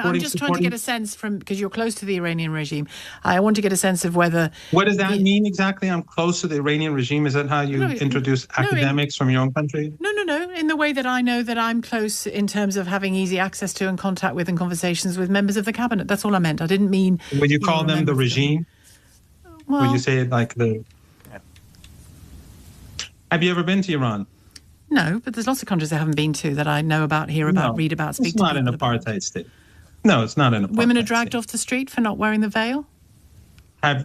I'm just trying to get a sense from, because you're close to the Iranian regime, I want to get a sense of whether... What does that mean exactly? I'm close to the Iranian regime. Is that how you introduce academics from your own country? No. In the way that I know that I'm close in terms of having easy access to and contact with and conversations with members of the cabinet. That's all I meant. I didn't mean... Would you call them the regime? Well, would you say it like the... Have you ever been to Iran? No, but there's lots of countries I haven't been to that I know about, hear about, read about, speak to people about. It's not an apartheid state. No, it's not an apartheid state. Women are dragged off the street for not wearing the veil?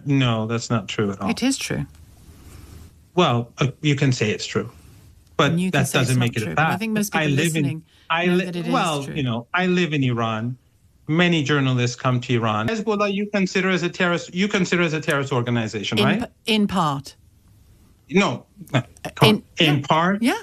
No, that's not true at all. It is true. Well, you can say it's true, but that doesn't make it a fact. I think most people listening know that it is true. You know, I live in Iran. Many journalists come to Iran. Hezbollah, you consider as a terrorist organization, right? In part. No. In part? Yeah.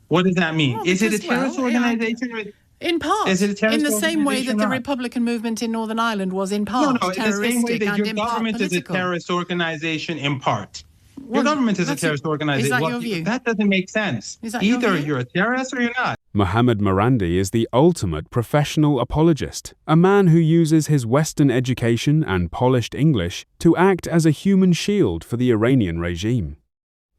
What does that mean? Is it a terrorist organization? In part. Is it a terrorist in the same way that the organization? Republican movement in Northern Ireland was in part No, in the same way that your and in part government is a political. terrorist organization in part. Your government is a terrorist organization. Is that your view? That doesn't make sense. Is that your Either view? you're a terrorist or you're not. Mohammad Marandi is the ultimate professional apologist, a man who uses his Western education and polished English to act as a human shield for the Iranian regime.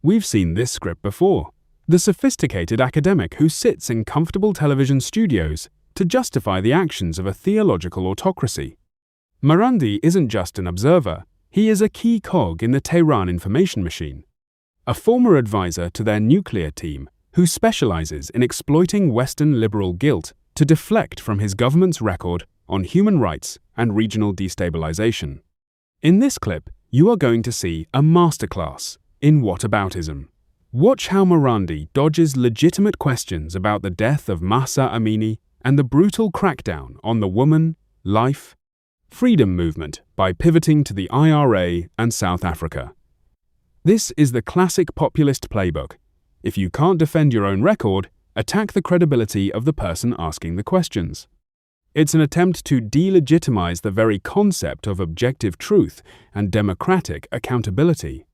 We've seen this script before. The sophisticated academic who sits in comfortable television studios to justify the actions of a theological autocracy. Marandi isn't just an observer, he is a key cog in the Tehran information machine. A former advisor to their nuclear team who specializes in exploiting Western liberal guilt to deflect from his government's record on human rights and regional destabilization. In this clip, you are going to see a masterclass in whataboutism. Watch how Marandi dodges legitimate questions about the death of Mahsa Amini and the brutal crackdown on the woman, life, freedom movement by pivoting to the IRA and South Africa. This is the classic populist playbook. If you can't defend your own record, attack the credibility of the person asking the questions. It's an attempt to delegitimize the very concept of objective truth and democratic accountability.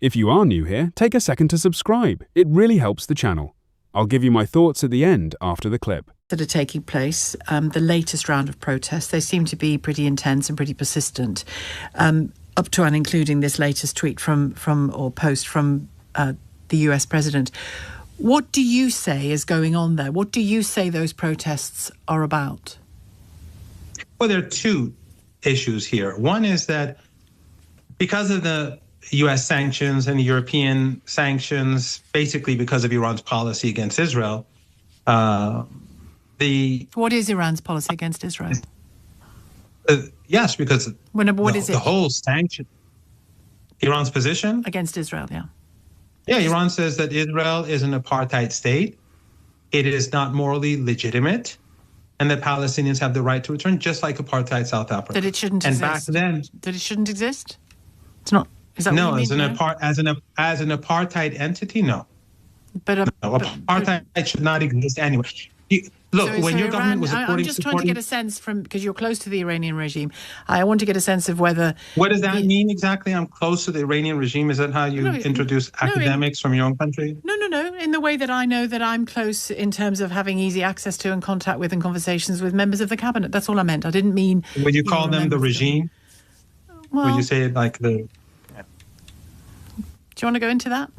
If you are new here, take a second to subscribe. It really helps the channel. I'll give you my thoughts at the end after the clip. That are taking place, the latest round of protests, they seem to be pretty intense and pretty persistent, up to and including this latest tweet or post from the US president. What do you say is going on there? What do you say those protests are about? Well, there are two issues here. One is that because of the U.S. sanctions and the European sanctions, basically because of Iran's policy against Israel, What is Iran's policy against Israel? Yes, because what is it? The whole sanction, Iran's position Against Israel, yeah. Yeah, Iran says that Israel is an apartheid state. It is not morally legitimate, and that Palestinians have the right to return, just like apartheid South Africa. That it shouldn't and exist. Back then, that it shouldn't exist. It's not. Is that no, what you mean? as an apartheid entity, no. But apartheid should not exist anyway. When your government was I'm just trying to get a sense from, because you're close to the Iranian regime, I want to get a sense of whether... What does that mean exactly? I'm close to the Iranian regime. Is that how you introduce academics from your own country? No. In the way that I know that I'm close in terms of having easy access to and contact with and conversations with members of the cabinet. That's all I meant. I didn't mean... Would you call them the regime? Well, would you say it like the... Do you want to go into that?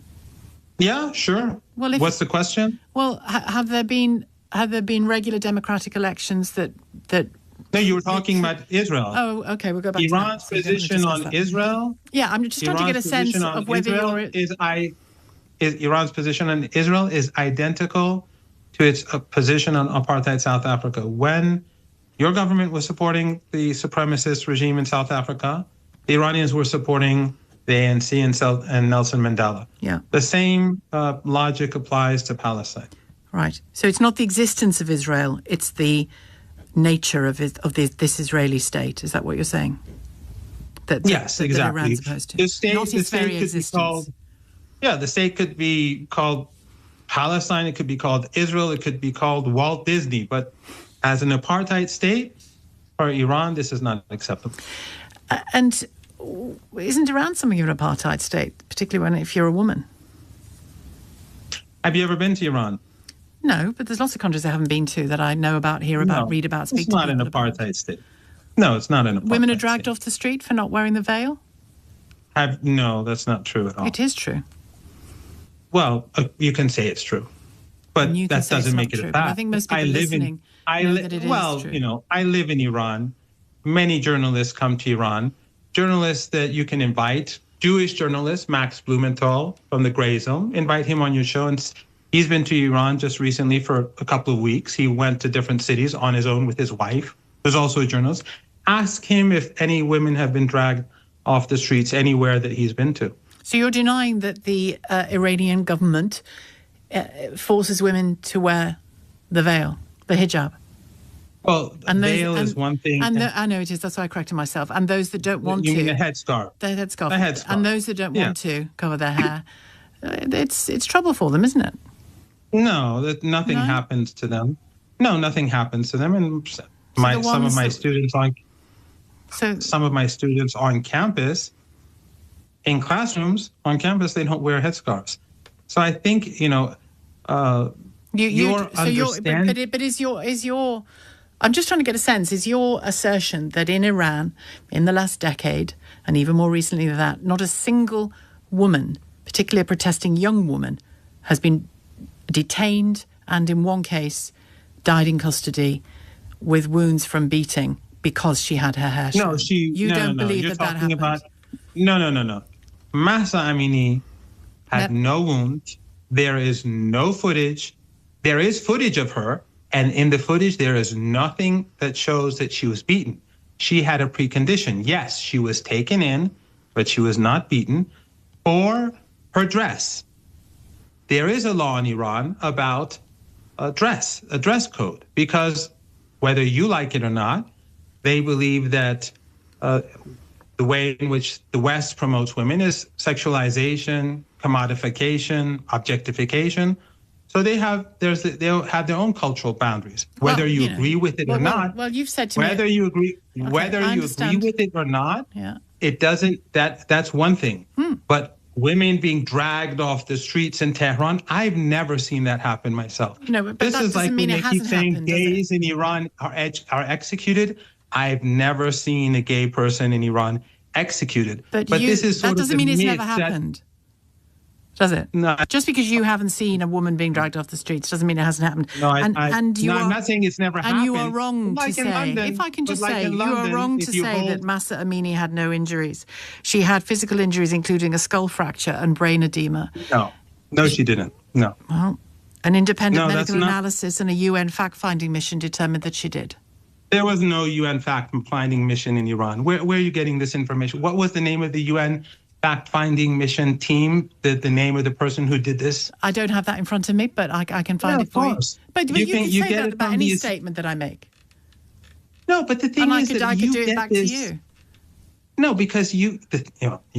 Yeah, sure. Well, what's the question? Well, have there been regular democratic elections that? No, you were talking about Israel. Oh, okay. We'll go back. Iran's to that. position on Israel. Yeah, I'm just trying to get a sense of whether Iran's position on Israel is identical to its position on apartheid South Africa. When your government was supporting the supremacist regime in South Africa, the Iranians were supporting the ANC and Nelson Mandela. Yeah. The same logic applies to Palestine. Right. So it's not the existence of Israel, it's the nature of this Israeli state. Is that what you're saying? Yes, exactly. That Iran's supposed to. The state not its very existence. The state could be called Palestine, it could be called Israel, it could be called Walt Disney. But as an apartheid state for Iran, this is not acceptable. And isn't Iran something of an apartheid state, particularly if you're a woman? Have you ever been to Iran? No, but there's lots of countries I haven't been to that I know about, hear about, read about, speak to people about. It's not an apartheid state. No, it's not an apartheid Women are dragged state. off the street for not wearing the veil? No, that's not true at all. It is true. Well, you can say it's true, but that doesn't make it a fact. I think most people listening know that it is true. I live in Iran. Many journalists come to Iran. Journalists that you can invite. Jewish journalist Max Blumenthal from the Grey Zone. Invite him on your show. And he's been to Iran just recently for a couple of weeks. He went to different cities on his own with his wife, who's also a journalist. Ask him if any women have been dragged off the streets anywhere that he's been to. So you're denying that the Iranian government forces women to wear the veil, the hijab? Well, veil is one thing. I know it is. That's why I corrected myself. And those that don't want to... You mean the headscarf? The headscarf. The headscarf. And those that don't want to cover their hair, it's trouble for them, isn't it? No, nothing happens to them. No, nothing happens to them. And some of my students on campus, in classrooms on campus, they don't wear headscarves. So I think is your I'm just trying to get a sense. Is your assertion that in Iran, in the last decade, and even more recently than that, not a single woman, particularly a protesting young woman, has been detained and in one case died in custody with wounds from beating because she had her hair short? You don't believe that happened? No. Mahsa Amini had no wounds. There is no footage. There is footage of her. And in the footage, there is nothing that shows that she was beaten. She had a precondition. Yes, she was taken in, but she was not beaten for her dress. There is a law in Iran about a dress code, because whether you like it or not, they believe that the way in which the West promotes women is sexualization, commodification, objectification. So they'll have their own cultural boundaries, whether you agree with it or not. Well, you've said to whether me you agree with it or not. Yeah. It doesn't. That's one thing. But women being dragged off the streets in Tehran, I've never seen that happen myself. No, but this that is like mean when it they keep hasn't saying happened, gays in Iran are executed. I've never seen a gay person in Iran executed. But this is sort that doesn't mean it's never myth happened. Does it? No. Just because you haven't seen a woman being dragged off the streets doesn't mean it hasn't happened. No, I'm not saying it's never happened. And you are wrong to say, if I can just say, you are wrong to say that Mahsa Amini had no injuries. She had physical injuries, including a skull fracture and brain edema. No, she didn't. No. Well, an independent medical analysis and a UN fact-finding mission determined that she did. There was no UN fact-finding mission in Iran. Where are you getting this information? What was the name of the UN fact-finding mission team, the name of the person who did this? I don't have that in front of me, but I can find it for you. But you can say that about any statement that I make. No, but the thing is that I could do it back to you. No, because you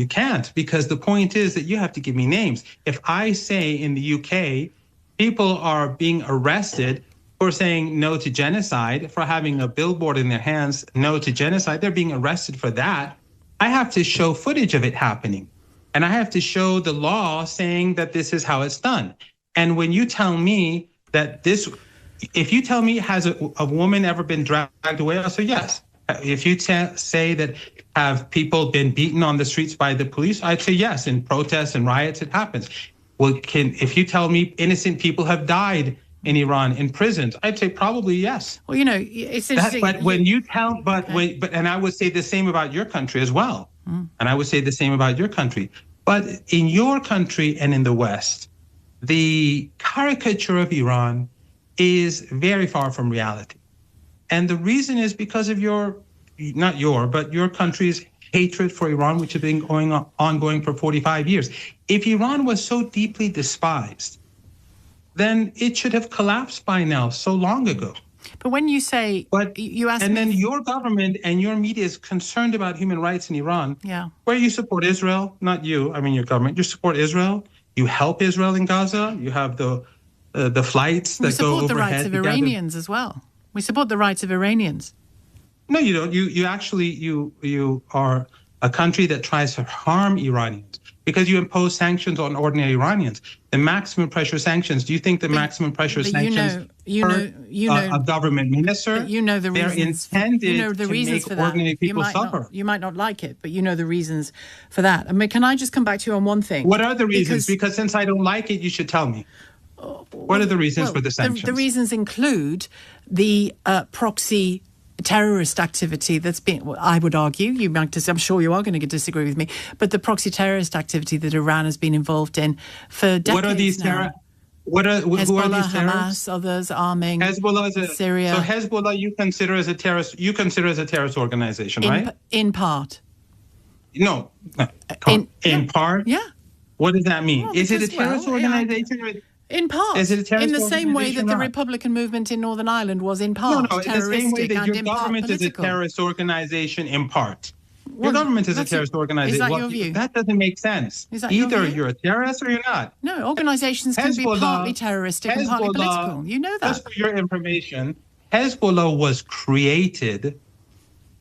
can't, because the point is that you have to give me names. If I say in the UK, people are being arrested for saying no to genocide, for having a billboard in their hands, no to genocide, they're being arrested for that. I have to show footage of it happening. And I have to show the law saying that this is how it's done. And when you tell me that if you tell me, has a woman ever been dragged away? I'll say yes. If you say that have people been beaten on the streets by the police, I'd say yes. In protests and riots, it happens. Well, if you tell me innocent people have died in Iran in prisons, I'd say probably yes. Well, it's interesting. But when you tell, and I would say the same about your country as well. And I would say the same about your country. But in your country and in the West, the caricature of Iran is very far from reality. And the reason is because of your country's hatred for Iran, which has been ongoing for 45 years. If Iran was so deeply despised, then it should have collapsed by now, so long ago. But when you say, you ask me... And then your government and your media is concerned about human rights in Iran, where you support Israel, not you, I mean your government, you support Israel, you help Israel in Gaza, you have the flights that go overhead. We support the rights of Iranians as well. We support the rights of Iranians. No, you don't. You actually are a country that tries to harm Iranians. because you impose sanctions on ordinary Iranians. The maximum pressure sanctions, do you think the maximum pressure sanctions hurt a government minister? You know the reasons. They're intended you know the to reasons make for that. ordinary people suffer. You might not like it, but you know the reasons for that. I mean, can I just come back to you on one thing? What are the reasons? Because since I don't like it, you should tell me. What are the reasons for the sanctions? The reasons include the proxy terrorist activity that's been, well, I would argue, I'm sure you are going to disagree with me, but the proxy terrorist activity that Iran has been involved in for decades. What are these now. Who are these Hezbollah, terrorists? Hamas, others arming Hezbollah Syria. So Hezbollah you consider as a terrorist organization, right? In part. No. In part? Yeah. What does that mean? Well, is it a terrorist organization? In part. Is it a terrorist in the same way that the not? Republican movement in Northern Ireland was in part No, in the same way that your and in part government is a political. terrorist organization in part. Well, Your government is a terrorist organization. Is that your view? That doesn't make sense. Is that your Either view? you're a terrorist or you're not. No, organizations can be partly terroristic and partly political. You know that. Just for your information, Hezbollah was created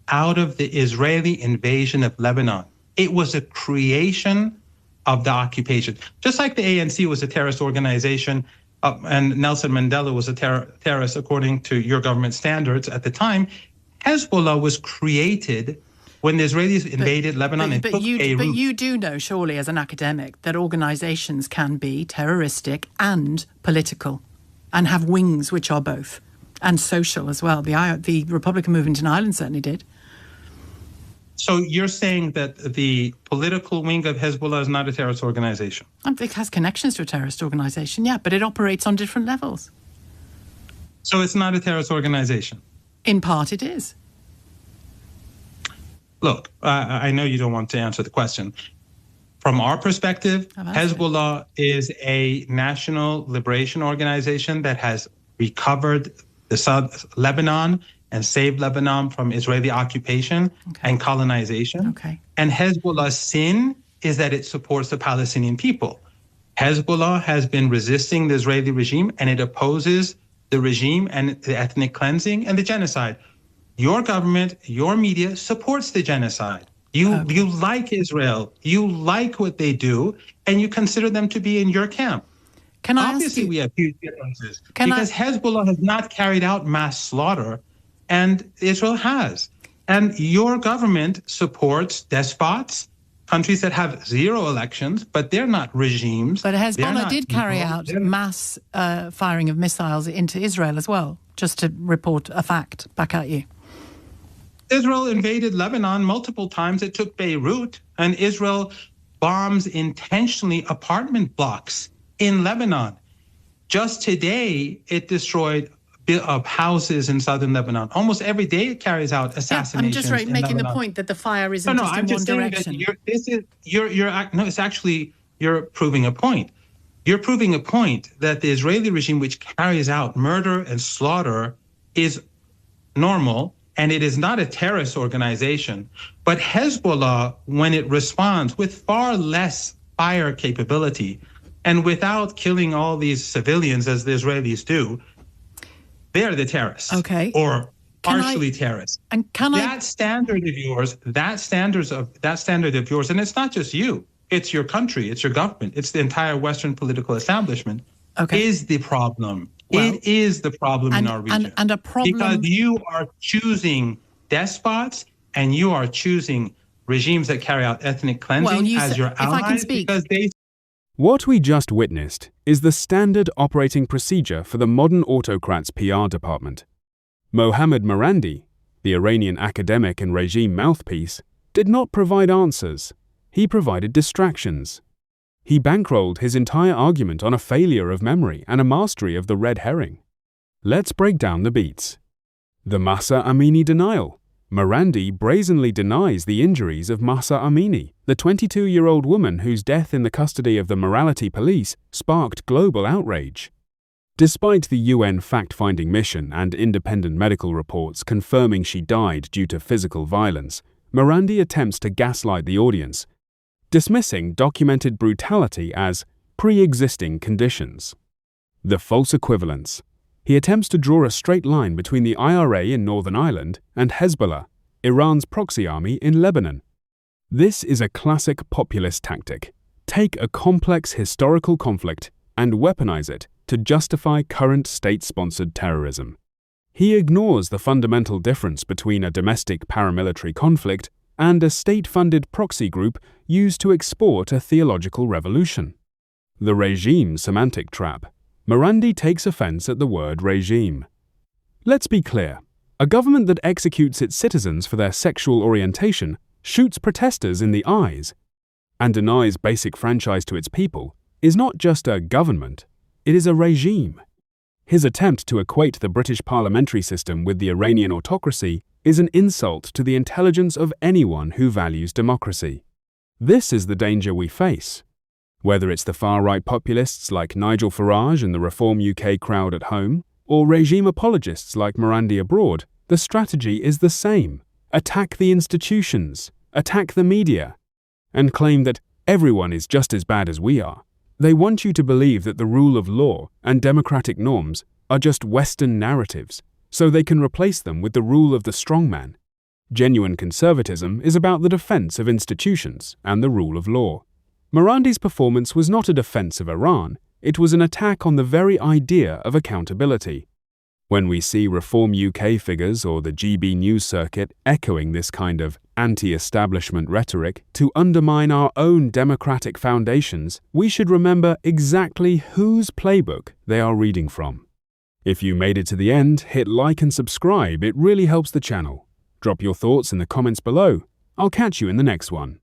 out of the Israeli invasion of Lebanon. It was a creation of the occupation. Just like the ANC was a terrorist organization and Nelson Mandela was a terrorist according to your government standards at the time, Hezbollah was created when the Israelis invaded Lebanon and took Beirut. But you do know, surely, as an academic, that organizations can be terroristic and political and have wings which are both, and social as well. The Republican movement in Ireland certainly did. So you're saying that the political wing of Hezbollah is not a terrorist organization? It has connections to a terrorist organization, yeah, but it operates on different levels. So it's not a terrorist organization? In part it is. Look, I know you don't want to answer the question. From our perspective, Hezbollah is a national liberation organization that has recovered the Lebanon and saved Lebanon from Israeli occupation and colonization. And Hezbollah's sin is that it supports the Palestinian people. Hezbollah has been resisting the Israeli regime, and it opposes the regime and the ethnic cleansing and the genocide. Your government, your media supports the genocide. You like Israel, you like what they do, and you consider them to be in your camp. Obviously, we have huge differences because Hezbollah has not carried out mass slaughter, and Israel has. And your government supports despots, countries that have zero elections, but they're not regimes. But Hezbollah did carry out mass firing of missiles into Israel as well, just to report a fact back at you. Israel invaded Lebanon multiple times. It took Beirut, and Israel bombs intentionally apartment blocks in Lebanon. Just today, it destroyed houses in southern Lebanon. Almost every day it carries out assassinations. I'm just making the point that the fire isn't just in one direction. It's actually, you're proving a point. You're proving a point that the Israeli regime, which carries out murder and slaughter, is normal, and it is not a terrorist organization. But Hezbollah, when it responds with far less fire capability and without killing all these civilians as the Israelis do, they're the terrorists. Or partially terrorists. And that standard of yours, and it's not just you, it's your country, it's your government, it's the entire Western political establishment, is the problem. It is the problem in our region. And a problem because you are choosing despots and you are choosing regimes that carry out ethnic cleansing as your allies because they. What we just witnessed is the standard operating procedure for the modern autocrat's PR department. Mohammad Marandi, the Iranian academic and regime mouthpiece, did not provide answers. He provided distractions. He bankrolled his entire argument on a failure of memory and a mastery of the red herring. Let's break down the beats. The Mahsa Amini denial. Marandi brazenly denies the injuries of Mahsa Amini, the 22-year-old woman whose death in the custody of the morality police sparked global outrage. Despite the UN fact-finding mission and independent medical reports confirming she died due to physical violence, Marandi attempts to gaslight the audience, dismissing documented brutality as pre-existing conditions. The false equivalence. He attempts to draw a straight line between the IRA in Northern Ireland and Hezbollah, Iran's proxy army in Lebanon. This is a classic populist tactic, take a complex historical conflict and weaponize it to justify current state-sponsored terrorism. He ignores the fundamental difference between a domestic paramilitary conflict and a state-funded proxy group used to export a theological revolution. The regime semantic trap. Marandi takes offense at the word regime. Let's be clear. A government that executes its citizens for their sexual orientation, shoots protesters in the eyes, and denies basic franchise to its people is not just a government, it is a regime. His attempt to equate the British parliamentary system with the Iranian autocracy is an insult to the intelligence of anyone who values democracy. This is the danger we face. Whether it's the far-right populists like Nigel Farage and the Reform UK crowd at home, or regime apologists like Marandi abroad, the strategy is the same. Attack the institutions, attack the media, and claim that everyone is just as bad as we are. They want you to believe that the rule of law and democratic norms are just Western narratives, so they can replace them with the rule of the strongman. Genuine conservatism is about the defense of institutions and the rule of law. Marandi's performance was not a defense of Iran, it was an attack on the very idea of accountability. When we see Reform UK figures or the GB news circuit echoing this kind of anti-establishment rhetoric to undermine our own democratic foundations, we should remember exactly whose playbook they are reading from. If you made it to the end, hit like and subscribe, it really helps the channel. Drop your thoughts in the comments below. I'll catch you in the next one.